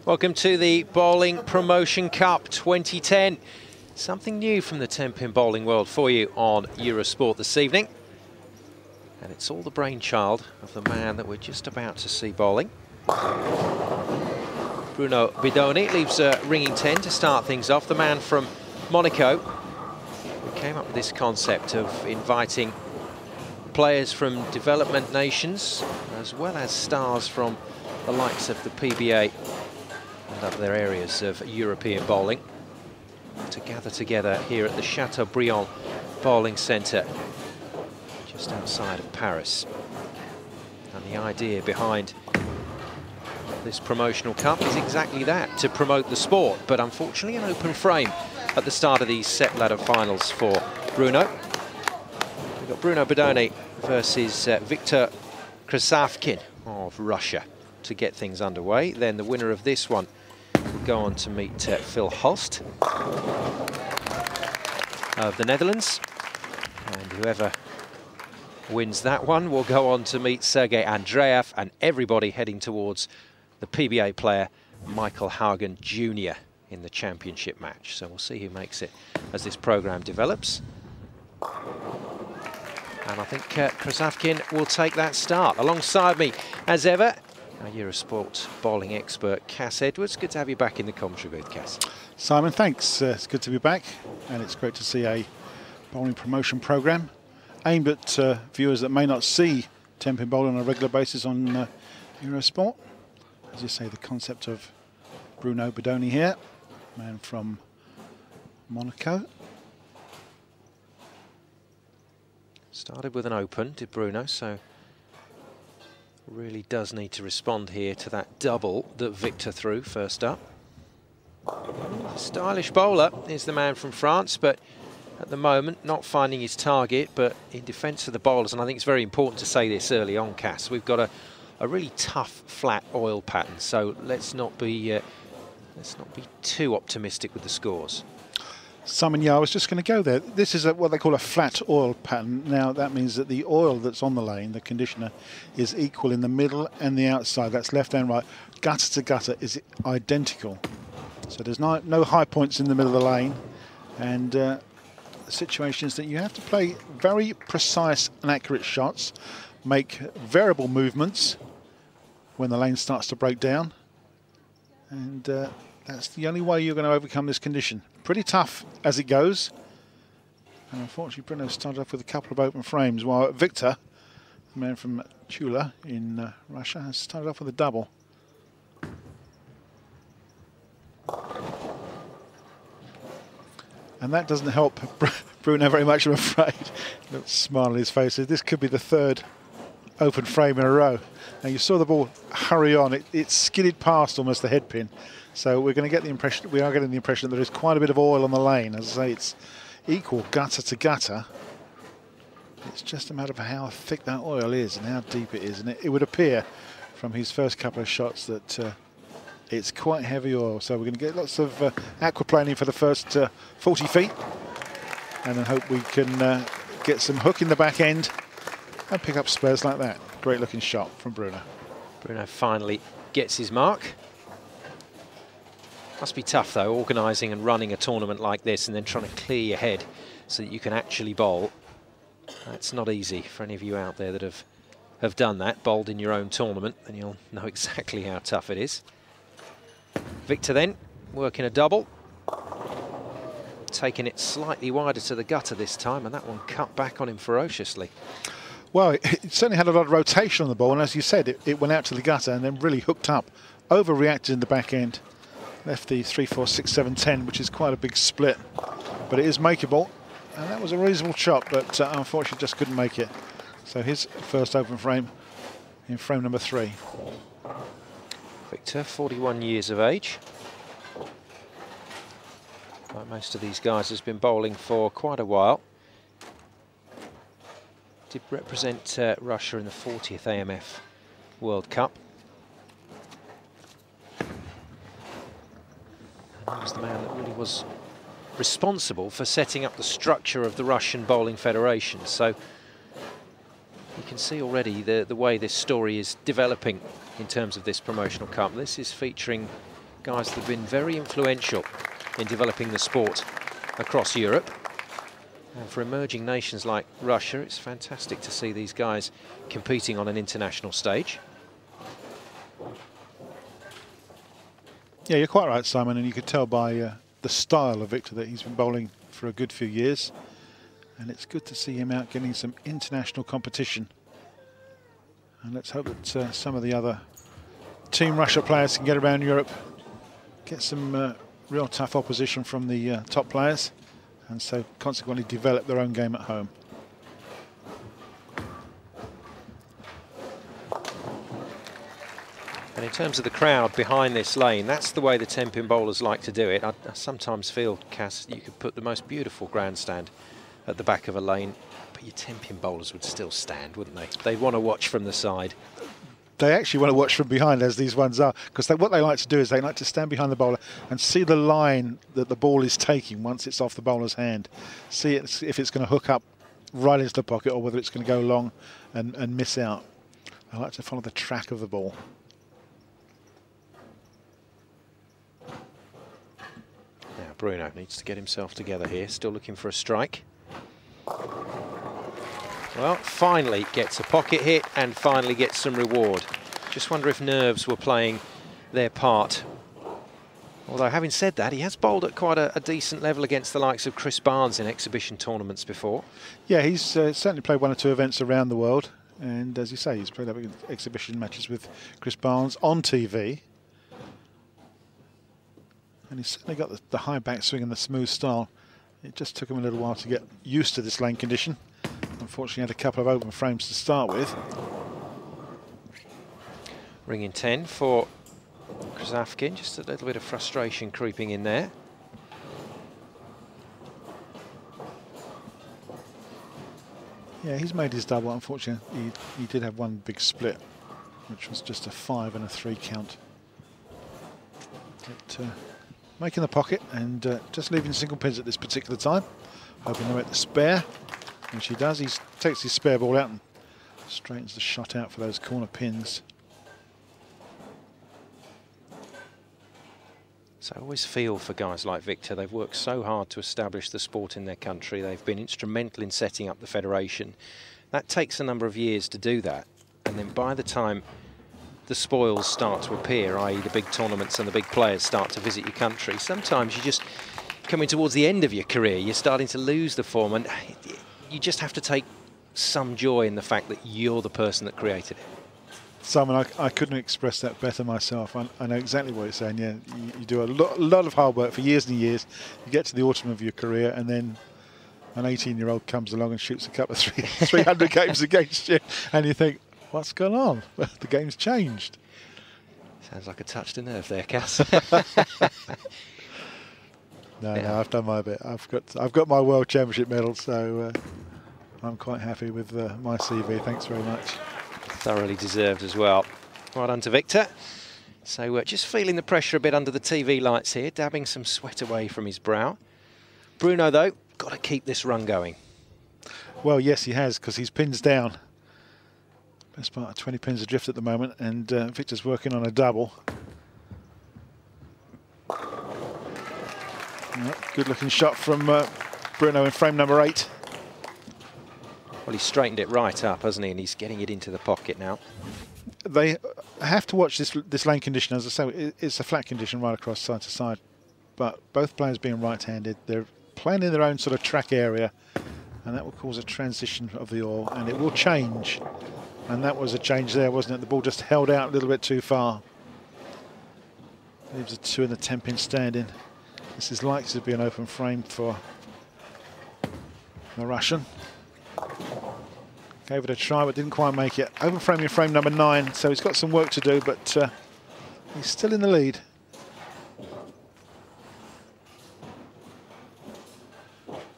Welcome to the Bowling Promotion Cup 2010. Something new from the 10-pin bowling world for you on Eurosport this evening. And it's all the brainchild of the man that we're just about to see bowling. Bruno Bidone leaves a ringing 10 to start things off. The man from Monaco, who came up with this concept of inviting players from development nations, as well as stars from the likes of the PBA and other areas of European bowling, to gather together here at the Chateaubriant Bowling Centre, just outside of Paris. And the idea behind this promotional cup is exactly that, to promote the sport, but unfortunately an open frame at the start of these set ladder finals for Bruno. We've got Bruno Bidone versus Victor Krasavkin of Russia to get things underway. Then the winner of this one will go on to meet Phil Hulst of the Netherlands, and whoever wins that one will go on to meet Sergey Andreev, and everybody heading towards the PBA player Michael Haugen Jr. in the championship match. So we'll see who makes it as this program develops. And I think Krasavkin will take that start. Alongside me, as ever, our Eurosport bowling expert, Cass Edwards. Good to have you back in the commentary booth, Cass. Simon, thanks. It's good to be back, and it's great to see a bowling promotion program aimed at viewers that may not see 10-pin bowling on a regular basis on Eurosport. As you say, the concept of Bruno Bidone here, man from Monaco. Started with an open, did Bruno, so really does need to respond here to that double that Victor threw first up. Stylish bowler is the man from France, but at the moment not finding his target. But in defence of the bowlers, and I think it's very important to say this early on, Cass, we've got a really tough flat oil pattern, so let's not be too optimistic with the scores. Simon, yeah, I was just going to go there. This is what they call a flat oil pattern. Now, that means that the oil that's on the lane, the conditioner, is equal in the middle and the outside. That's left and right. Gutter to gutter is identical. So there's no high points in the middle of the lane. And the situation is that you have to play very precise and accurate shots, make variable movements when the lane starts to break down. And that's the only way you're going to overcome this condition. Pretty tough as it goes. And unfortunately, Bruno started off with a couple of open frames, while Victor, the man from Tula in Russia, has started off with a double. And that doesn't help Bruno very much, I'm afraid. Little smile on his face. This could be the third open frame in a row. Now, you saw the ball hurry on. It skidded past almost the head pin. So we're going to get the impression, we are getting the impression that there is quite a bit of oil on the lane. As I say, it's equal gutter to gutter. It's just a matter of how thick that oil is and how deep it is. And it would appear from his first couple of shots that it's quite heavy oil. So we're going to get lots of aquaplaning for the first 40 feet. And then hope we can get some hook in the back end and pick up spares like that. Great looking shot from Bruno. Bruno finally gets his mark. Must be tough, though, organising and running a tournament like this and then trying to clear your head so that you can actually bowl. That's not easy for any of you out there that have done that, bowled in your own tournament, and you'll know exactly how tough it is. Victor then, working a double. Taking it slightly wider to the gutter this time, and that one cut back on him ferociously. Well, it certainly had a lot of rotation on the ball, and as you said, it went out to the gutter and then really hooked up, overreacted in the back end. Left the 3, 4, 6, 7, 10, which is quite a big split. But it is makeable. And that was a reasonable shot, but unfortunately just couldn't make it. So his first open frame in frame number 3. Victor, 41 years of age. Like most of these guys, has been bowling for quite a while. Did represent Russia in the 40th AMF World Cup. He was the man that really was responsible for setting up the structure of the Russian Bowling Federation. So you can see already the way this story is developing in terms of this promotional cup. This is featuring guys that have been very influential in developing the sport across Europe. And for emerging nations like Russia, it's fantastic to see these guys competing on an international stage. Yeah, you're quite right, Simon, and you could tell by the style of Victor that he's been bowling for a good few years. And it's good to see him out getting some international competition. And let's hope that some of the other Team Russia players can get around Europe, get some real tough opposition from the top players, and so consequently develop their own game at home. And in terms of the crowd behind this lane, that's the way the 10-pin bowlers like to do it. I sometimes feel, Cass, you could put the most beautiful grandstand at the back of a lane, but your 10-pin bowlers would still stand, wouldn't they? They'd want to watch from the side. They actually want to watch from behind, as these ones are, because what they like to do is they like to stand behind the bowler and see the line that the ball is taking once it's off the bowler's hand. See it, if it's going to hook up right into the pocket or whether it's going to go long and miss out. I like to follow the track of the ball. Now Bruno needs to get himself together here, still looking for a strike. Well, finally gets a pocket hit and finally gets some reward. Just wonder if nerves were playing their part. Although, having said that, he has bowled at quite a decent level against the likes of Chris Barnes in exhibition tournaments before. Yeah, he's certainly played one or two events around the world. And as you say, he's played up exhibition matches with Chris Barnes on TV. And he's certainly got the high backswing and the smooth style. It just took him a little while to get used to this lane condition. Unfortunately, had a couple of open frames to start with. Ringing 10 for Krasavkin, just a little bit of frustration creeping in there. Yeah, he's made his double. Unfortunately, he did have one big split, which was just a 5 and a 3 count. But making the pocket and just leaving single pins at this particular time, hoping to make the spare. And she does. He takes his spare ball out and straightens the shot out for those corner pins. So I always feel for guys like Victor. They've worked so hard to establish the sport in their country. They've been instrumental in setting up the federation. That takes a number of years to do that. And then by the time the spoils start to appear, i.e. the big tournaments and the big players start to visit your country, sometimes you just coming towards the end of your career, you're starting to lose the form, and you just have to take some joy in the fact that you're the person that created it. Simon, I couldn't express that better myself. I know exactly what you're saying. Yeah, you do a lot of hard work for years and years. You get to the autumn of your career, and then an 18-year-old comes along and shoots a couple of 300 games against you, and you think, what's going on? The game's changed. Sounds like a touched a nerve there, Cass. No, I've done my bit. I've got my World Championship medal, so I'm quite happy with my CV. Thanks very much. Thoroughly deserved as well. Well done to Victor. So just feeling the pressure a bit under the TV lights here, dabbing some sweat away from his brow. Bruno, though, got to keep this run going. Well, yes, he has, because he's pins down. Best part of 20 pins adrift at the moment, and Victor's working on a double. Good looking shot from Bruno in frame number 8. Well, he's straightened it right up, hasn't he? And he's getting it into the pocket now. They have to watch this lane condition. As I say, it's a flat condition right across side to side. But both players being right-handed, they're playing in their own sort of track area, and that will cause a transition of the oil, and it will change. And that was a change there, wasn't it? The ball just held out a little bit too far. Leaves a 2 and a 10-pin standing. This is likely to be an open frame for the Russian. Gave it a try, but didn't quite make it. Open frame in frame number 9, so he's got some work to do, but he's still in the lead.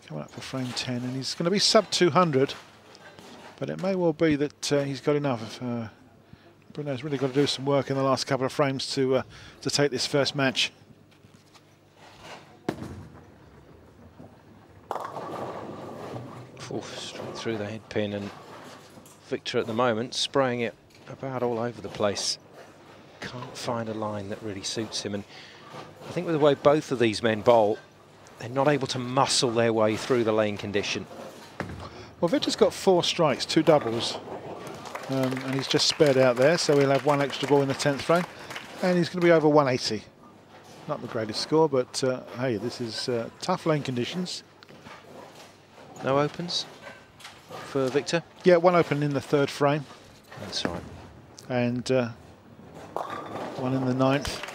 Coming up for frame 10, and he's going to be sub 200, but it may well be that he's got enough. Bruno's really got to do some work in the last couple of frames to take this first match. Straight through the head pin, and Victor at the moment spraying it about all over the place. Can't find a line that really suits him, and I think with the way both of these men bowl, they're not able to muscle their way through the lane condition. Well, Victor's got 4 strikes, 2 doubles, and he's just spared out there, so he'll have 1 extra ball in the 10th frame, and he's going to be over 180. Not the greatest score, but hey, this is tough lane conditions. No opens for Victor? Yeah, 1 open in the 3rd frame. That's right. And 1 in the 9th.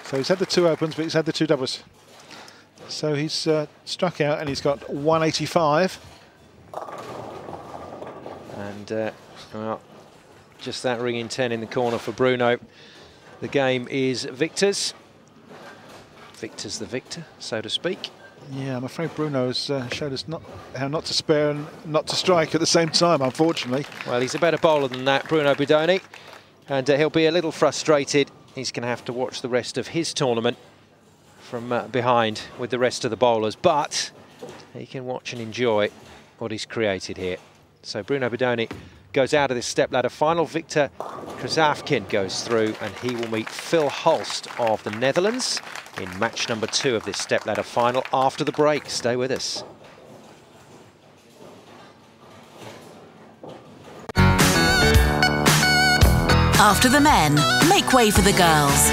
So he's had the 2 opens, but he's had the 2 doubles. So he's struck out, and he's got 185. And well, just that ringing 10 in the corner for Bruno. The game is Victor's. Victor's the victor, so to speak. Yeah, I'm afraid Bruno's showed us how not to spare and not to strike at the same time, unfortunately. Well, he's a better bowler than that, Bruno Bidone, and he'll be a little frustrated. He's going to have to watch the rest of his tournament from behind with the rest of the bowlers, but he can watch and enjoy what he's created here. So Bruno Bidone goes out of this step-ladder final. Victor Krasavkin goes through, and he will meet Phil Hulst of the Netherlands in match number 2 of this step-ladder final after the break. Stay with us. After the men, make way for the girls.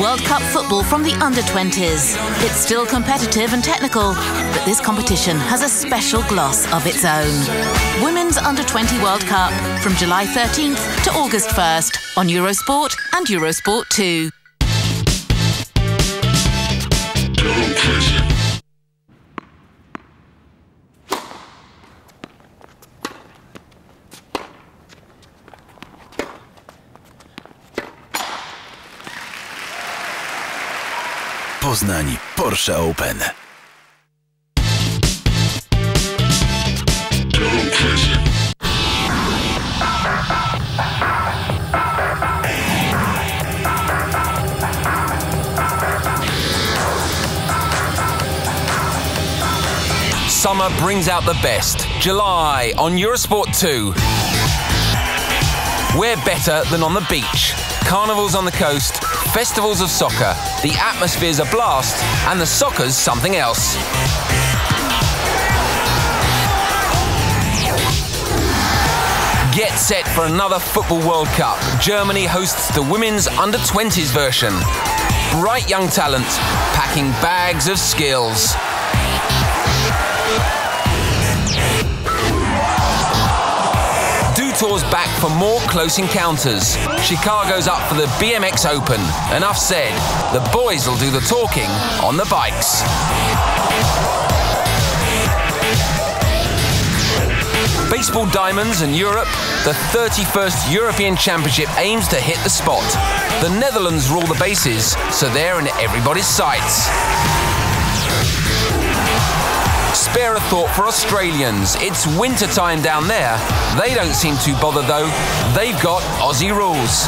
World Cup football from the under-20s. It's still competitive and technical, but this competition has a special gloss of its own. Women's Under-20 World Cup from July 13th to August 1st on Eurosport and Eurosport 2. Poznań Porsche Open. Summer brings out the best. July on Eurosport 2. Where better than on the beach? Carnivals on the coast, festivals of soccer, the atmosphere's a blast, and the soccer's something else. Get set for another Football World Cup. Germany hosts the women's under-20s version. Bright young talent, packing bags of skills. Tours back for more close encounters. Chicago's up for the BMX Open. Enough said, the boys will do the talking on the bikes. Baseball Diamonds in Europe, the 31st European Championship aims to hit the spot. The Netherlands rule the bases, so they're in everybody's sights. Spare a thought for Australians. It's winter time down there. They don't seem too bothered though. They've got Aussie rules.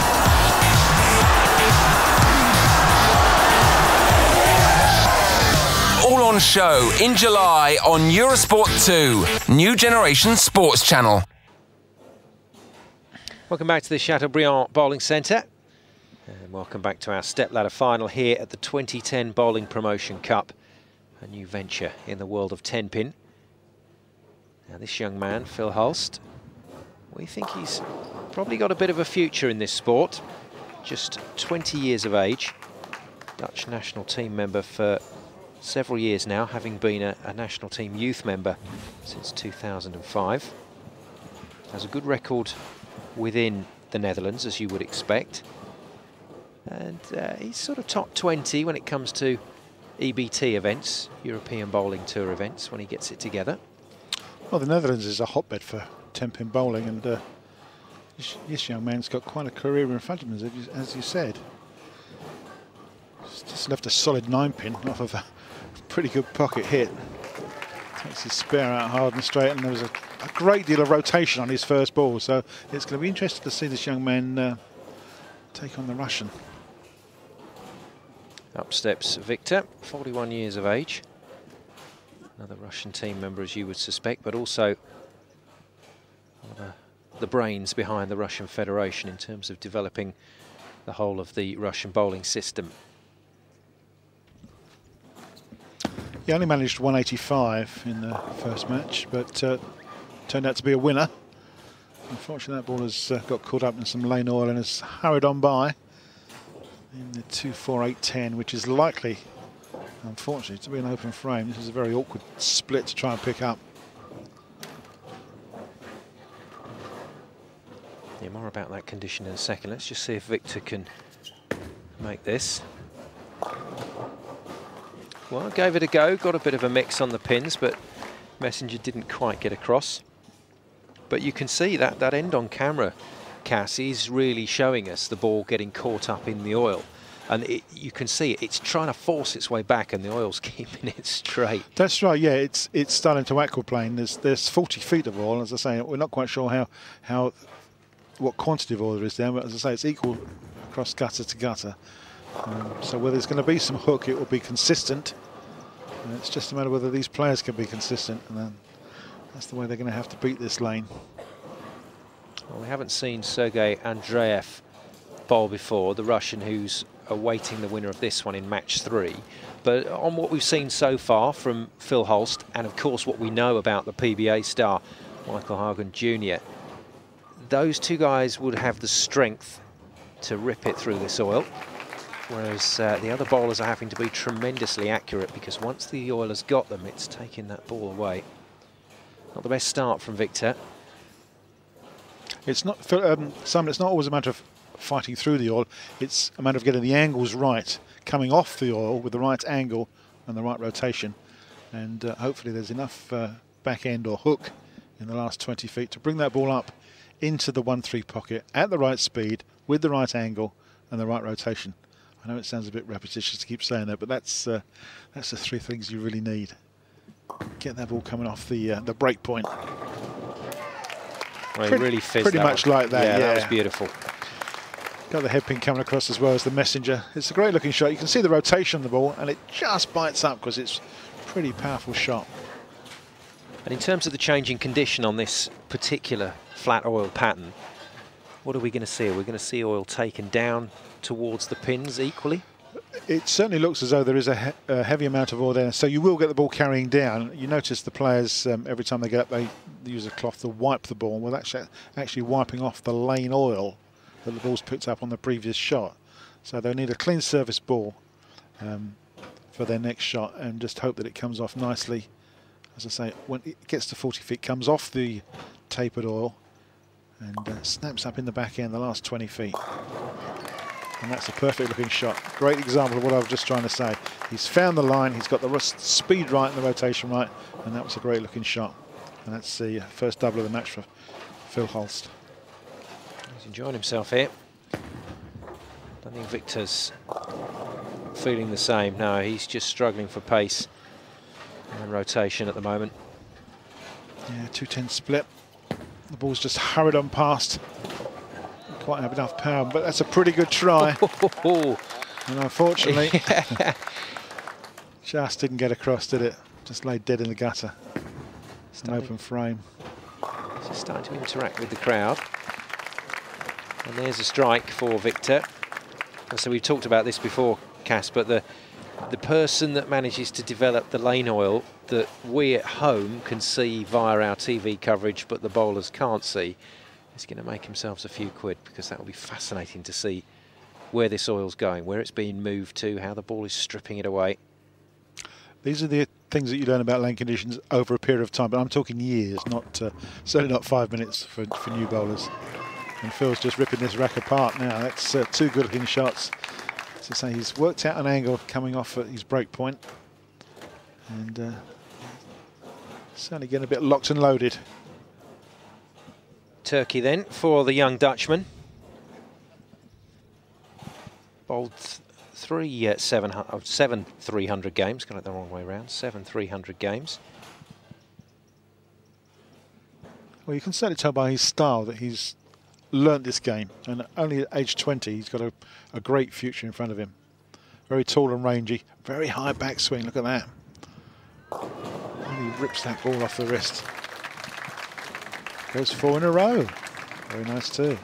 All on show in July on Eurosport 2, New Generation Sports Channel. Welcome back to the Chateaubriant Bowling Centre. And welcome back to our step-ladder final here at the 2010 Bowling Promotion Cup. A new venture in the world of 10-pin. Now this young man, Phil Hulst, we think he's probably got a bit of a future in this sport. Just 20 years of age. Dutch national team member for several years now, having been a national team youth member since 2005. Has a good record within the Netherlands, as you would expect. And he's sort of top 20 when it comes to EBT events, European Bowling Tour events, when he gets it together. Well, the Netherlands is a hotbed for 10-pin bowling, and this young man's got quite a career in front of him, as you said. He's just left a solid 9-pin off of a pretty good pocket hit. Takes his spare out hard and straight, and there was a great deal of rotation on his first ball, so it's going to be interesting to see this young man take on the Russian. Up steps Victor, 41 years of age. Another Russian team member, as you would suspect, but also one of the brains behind the Russian Federation in terms of developing the whole of the Russian bowling system. He only managed 185 in the first match, but turned out to be a winner. Unfortunately, that ball has got caught up in some lane oil and has hurried on by in the 2.48.10, which is likely, unfortunately, to be an open frame. This is a very awkward split to try and pick up. Yeah, more about that condition in a second. Let's just see if Victor can make this. Well, gave it a go, got a bit of a mix on the pins, but Messenger didn't quite get across. But you can see that end on camera, Cass, is really showing us the ball getting caught up in the oil. And you can see it's trying to force its way back and the oil's keeping it straight. That's right, yeah, it's starting to aquaplane. There's 40 feet of oil, as I say. We're not quite sure what quantity of oil there is there, but as I say, it's equal across gutter to gutter. So whether there's going to be some hook, it will be consistent. And it's just a matter of whether these players can be consistent, and then that's the way they're going to have to beat this lane. Well, we haven't seen Sergey Andreev bowl before, the Russian who's awaiting the winner of this one in match 3. But on what we've seen so far from Phil Hulst, and of course what we know about the PBA star, Michael Haugen Jr., those two guys would have the strength to rip it through this oil, whereas the other bowlers are having to be tremendously accurate, because once the oil has got them, it's taking that ball away. Not the best start from Victor. It's not, Simon, it's not always a matter of fighting through the oil. It's a matter of getting the angles right, coming off the oil with the right angle and the right rotation. And hopefully there's enough back end or hook in the last 20 feet to bring that ball up into the 1-3 pocket at the right speed, with the right angle and the right rotation. I know it sounds a bit repetitious to keep saying that, but that's the 3 things you really need. Get that ball coming off the break point. Well, it really fizzed. Pretty much like that, yeah. That was beautiful. Got the headpin coming across as well as the Messenger. It's a great looking shot. You can see the rotation of the ball, and it just bites up because it's a pretty powerful shot. And in terms of the changing condition on this particular flat oil pattern, what are we going to see? Are we going to see oil taken down towards the pins equally? It certainly looks as though there is a heavy amount of oil there, so you will get the ball carrying down. You notice the players, every time they get up, they use a cloth to wipe the ball. Well, that's actually wiping off the lane oil that the ball's picked up on the previous shot. So they'll need a clean surface ball for their next shot, and just hope that it comes off nicely. As I say, when it gets to 40 feet, comes off the tapered oil and snaps up in the back end the last 20 feet. And that's a perfect looking shot. Great example of what I was just trying to say. He's found the line, he's got the speed right and the rotation right, and that was a great looking shot. And that's the first double of the match for Phil Hulst. He's enjoying himself here. I don't think Victor's feeling the same. No, he's just struggling for pace and rotation at the moment. Yeah, 210 split. The ball's just hurried on past. Quite have enough power, but that's a pretty good try. And unfortunately, just didn't get across, did it? Just laid dead in the gutter. It's an open frame. Just starting to interact with the crowd. And there's a strike for Victor. And so we've talked about this before, Cass, but the person that manages to develop the lane oil that we at home can see via our TV coverage, but the bowlers can't see, is going to make himself a few quid, because that will be fascinating to see where this oil's going, where it's being moved to, how the ball is stripping it away. These are the things that you learn about lane conditions over a period of time, but I'm talking years, not certainly not 5 minutes for new bowlers. And Phil's just ripping this rack apart now. That's 2 good looking shots. As I say, he's worked out an angle coming off at his break point, and certainly getting a bit locked and loaded. Turkey then for the young Dutchman. Bowled 7 300 games, got it the wrong way around, 7 300 games. Well, you can certainly tell by his style that he's learnt this game, and only at age 20 he's got a great future in front of him. Very tall and rangy, very high backswing, look at that. And he rips that ball off the wrist. Goes 4 in a row. Very nice too.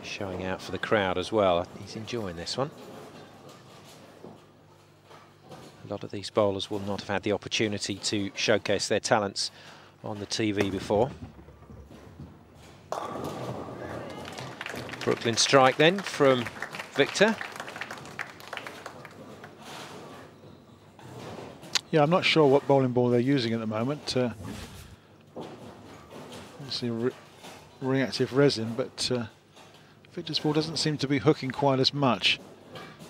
Showing out for the crowd as well. He's enjoying this one. A lot of these bowlers will not have had the opportunity to showcase their talents on the TV before. Brooklyn strike then from Victor. Yeah, I'm not sure what bowling ball they're using at the moment. Obviously reactive resin, but Victor's ball doesn't seem to be hooking quite as much.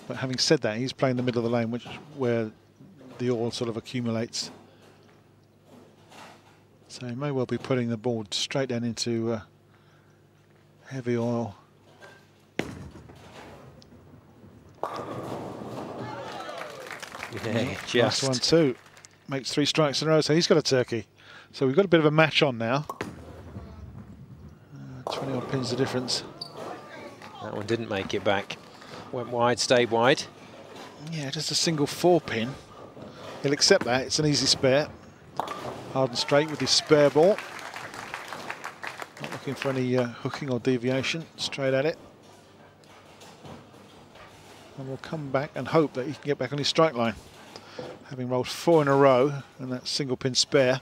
But having said that, he's playing the middle of the lane, where the oil sort of accumulates. So he may well be putting the ball straight down into heavy oil. Yeah, Last one too. Makes 3 strikes in a row, so he's got a turkey. So we've got a bit of a match on now. 20 odd pins the difference. That one didn't make it back. Went wide, stayed wide. Yeah, just a single 4-pin. He'll accept that. It's an easy spare. Hard and straight with his spare ball. Not looking for any hooking or deviation. Straight at it. And we'll come back and hope that he can get back on his strike line. Having rolled 4 in a row and that single pin spare.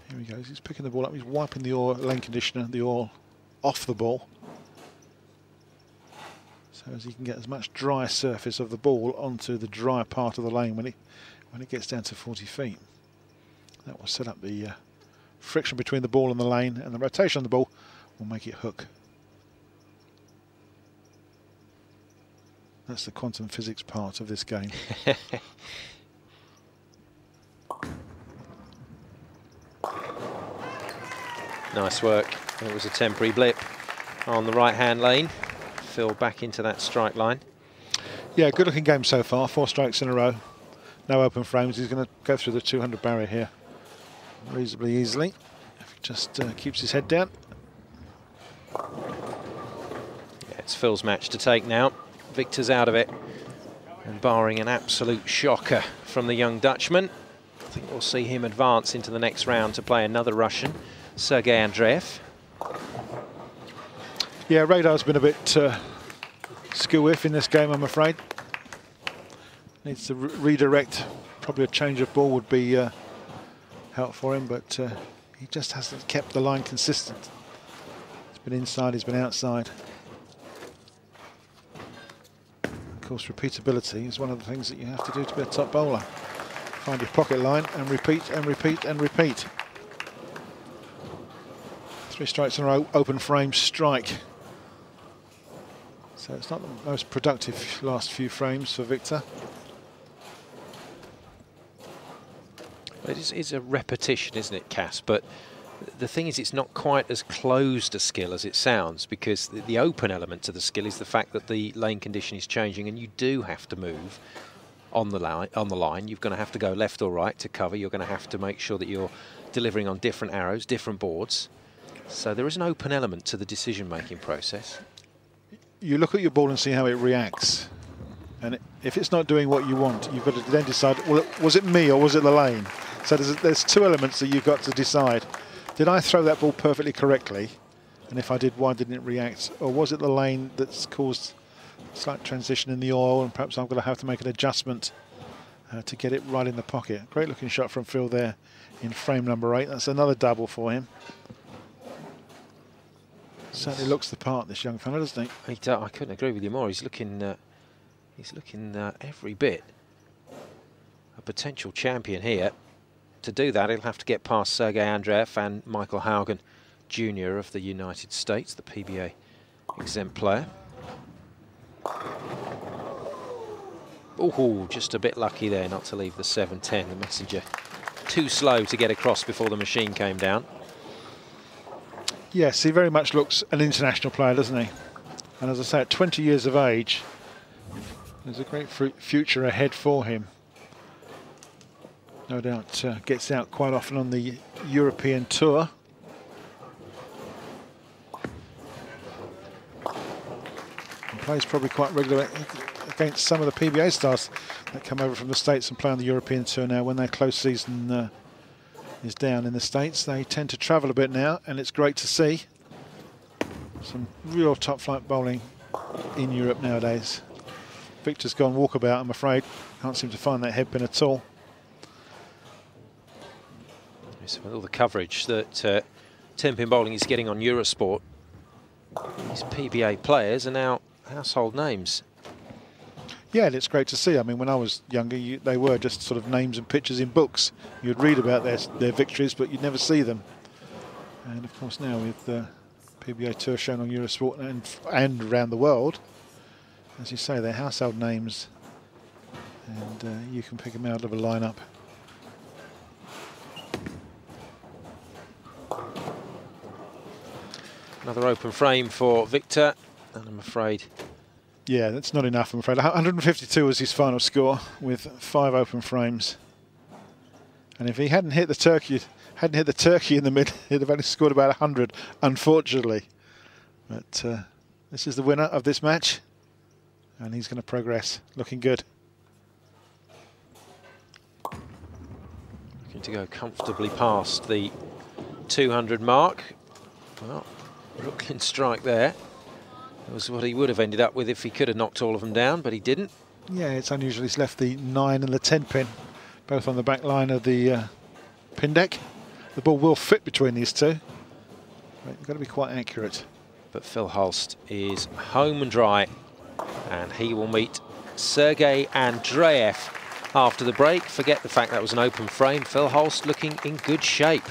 Here he goes. He's picking the ball up. He's wiping the oil, lane conditioner, the oil off the ball, so as he can get as much dry surface of the ball onto the dry part of the lane when it gets down to 40 feet. That will set up the friction between the ball and the lane, and the rotation of the ball will make it hook. That's the quantum physics part of this game. Nice work. It was a temporary blip on the right-hand lane. Phil back into that strike line. Yeah, good looking game so far. 4 strikes in a row. No open frames. He's going to go through the 200 barrier here reasonably easily. If he just keeps his head down. Yeah, it's Phil's match to take now. Victor's out of it. And barring an absolute shocker from the young Dutchman, I think we'll see him advance into the next round to play another Russian, Sergey Andreev. Yeah, Radar's been a bit skill-whiff in this game, I'm afraid. Needs to redirect. Probably a change of ball would be helpful for him, but he just hasn't kept the line consistent. He's been inside, he's been outside. Of course, repeatability is one of the things that you have to do to be a top bowler. Find your pocket line and repeat and repeat and repeat. 3 strikes in a row, open frame strike. So it's not the most productive last few frames for Victor. It's a repetition, isn't it, Cass? But the thing is, it's not quite as closed a skill as it sounds, because the open element to the skill is the fact that the lane condition is changing, and you do have to move on the line. You're going to have to go left or right to cover. You're going to have to make sure that you're delivering on different arrows, different boards. So there is an open element to the decision-making process. You look at your ball and see how it reacts. And if it's not doing what you want, you've got to then decide, well, was it me or was it the lane? So there's 2 elements that you've got to decide. Did I throw that ball perfectly correctly? And if I did, why didn't it react? Or was it the lane that's caused slight transition in the oil, and perhaps I'm going to have to make an adjustment to get it right in the pocket? Great looking shot from Phil there in frame number 8. That's another double for him. Certainly looks the part, this young fella, doesn't he? I couldn't agree with you more. He's looking every bit a potential champion here. To do that, he'll have to get past Sergey Andreev and Michael Haugen, Jr. of the United States, the PBA exempt player. Oh, just a bit lucky there not to leave the 7-10. The messenger too slow to get across before the machine came down. Yes, he very much looks an international player, doesn't he? And as I say, at 20 years of age, there's a great future ahead for him. No doubt gets out quite often on the European tour. And plays probably quite regularly against some of the PBA stars that come over from the States and play on the European tour now. When their close season is down in the States, they tend to travel a bit now, and it's great to see some real top flight bowling in Europe nowadays. Victor's gone walkabout, I'm afraid. Can't seem to find that headpin at all. So with all the coverage that 10-pin bowling is getting on Eurosport, these PBA players are now household names. Yeah, and it's great to see. I mean, when I was younger, they were just sort of names and pictures in books. You'd read about their victories, but you'd never see them. And of course now with the PBA Tour shown on Eurosport and around the world, as you say, they're household names, and you can pick them out of a lineup. Another open frame for Victor, and I'm afraid... Yeah, that's not enough, I'm afraid. 152 was his final score with 5 open frames. And if he hadn't hit the turkey in the mid, he'd have only scored about 100, unfortunately. But this is the winner of this match, and he's going to progress. Looking good. Looking to go comfortably past the 200 mark. Well, Brooklyn strike there. That was what he would have ended up with if he could have knocked all of them down, but he didn't. Yeah, it's unusual. He's left the 9 and the 10 pin, both on the back line of the pin deck. The ball will fit between these two. But you've got to be quite accurate. But Phil Hulst is home and dry, and he will meet Sergey Andreev after the break. Forget the fact that was an open frame. Phil Hulst looking in good shape.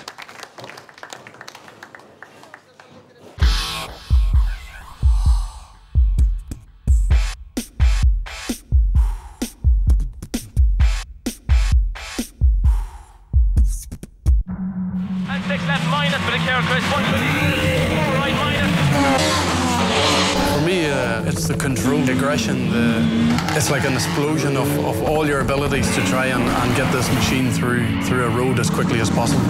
For me, it's the control, the aggression, it's like an explosion of all your abilities to try and get this machine through a road as quickly as possible.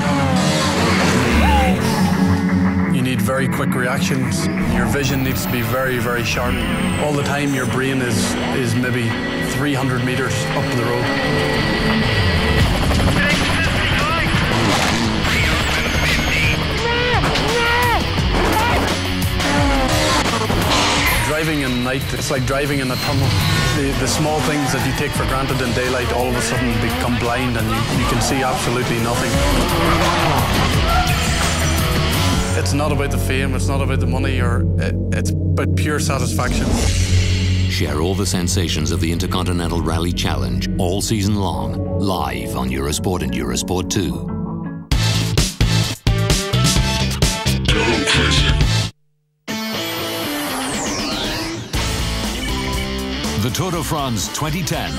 You need very quick reactions. Your vision needs to be very, very sharp. All the time your brain is maybe 300 meters up the road. Driving in night, it's like driving in a tunnel. The small things that you take for granted in daylight all of a sudden become blind, and you can see absolutely nothing. It's not about the fame, it's not about the money, it's about pure satisfaction. Share all the sensations of the Intercontinental Rally Challenge all season long, live on Eurosport and Eurosport 2. The Tour de France 2010.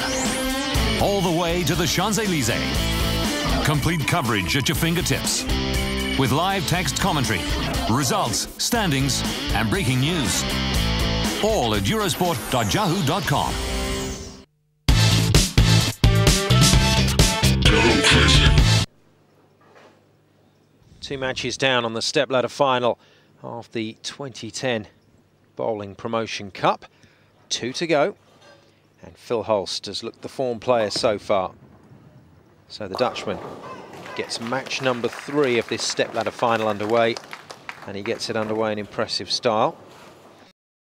All the way to the Champs-Élysées. Complete coverage at your fingertips. With live text commentary, results, standings, and breaking news. All at eurosport.yahoo.com. Two matches down on the stepladder final of the 2010 Bowling Promotion Cup. 2 to go. And Phil Hulst has looked the form player so far. So the Dutchman gets match number 3 of this stepladder final underway, and he gets it underway in impressive style.